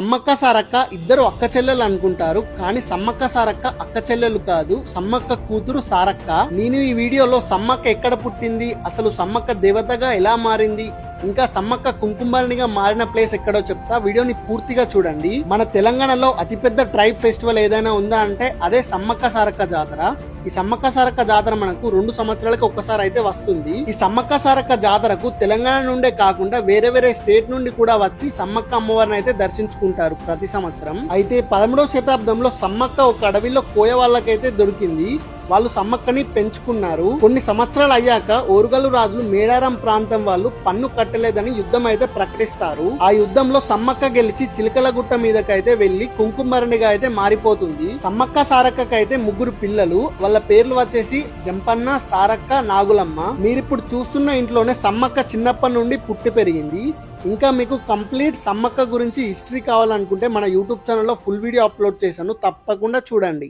సమ్మక్క సారక్క ఇద్దరు అక్క చెల్లెలు అనుకుంటారు, కానీ సమ్మక్క సారక్క అక్క చెల్లెలు కాదు, సమ్మక్క కూతురు సారక్క. నేను ఈ వీడియోలో సమ్మక్క ఎక్కడ పుట్టింది, అసలు సమ్మక్క దేవతగా ఎలా మారింది, ఇంకా సమ్మక్క కుంకుమరణిగా మారిన ప్లేస్ ఎక్కడో చెప్తా. వీడియోని పూర్తిగా చూడండి. మన తెలంగాణలో అతిపెద్ద ట్రైబ్ ఫెస్టివల్ ఏదైనా ఉందా అంటే అదే సమ్మక్క సారక్క జాతర. ఈ సమ్మక్క సారక్క జాతర మనకు 2 సంవత్సరాలకు ఒక్కసారి అయితే వస్తుంది. ఈ సమ్మక్క సారక్క జాతరకు తెలంగాణ నుండే కాకుండా వేరే వేరే స్టేట్ నుండి కూడా వచ్చి సమ్మక్క అమ్మవారిని అయితే దర్శించుకుంటారు ప్రతి సంవత్సరం. అయితే 13వ శతాబ్దంలో సమ్మక్క ఒక అడవిలో కోయ వాళ్ళకైతే దొరికింది. వాళ్ళు సమ్మక్కని పెంచుకున్నారు. కొన్ని సంవత్సరాలు అయ్యాక ఓరుగల్లు రాజులు మేడారం ప్రాంతం వాళ్ళు పన్ను కట్టలేదని యుద్ధం అయితే ప్రకటిస్తారు. ఆ యుద్ధంలో సమ్మక్క గెలిచి చిలకలగుట్ట మీదకైతే వెళ్లి కుంకుమరణిగా అయితే మారిపోతుంది. సమ్మక్క సారక్కకైతే 3 పిల్లలు. వాళ్ళ పేర్లు వచ్చేసి జంపన్న, సారక్క, నాగులమ్మ. మీరిప్పుడు చూస్తున్న ఇంట్లోనే సమ్మక్క చిన్నప్పటి నుండి పుట్టి పెరిగింది. ఇంకా మీకు కంప్లీట్ సమ్మక్క గురించి హిస్టరీ కావాలనుకుంటే మన యూట్యూబ్ ఛానల్లో ఫుల్ వీడియో అప్లోడ్ చేశాను, తప్పకుండా చూడండి.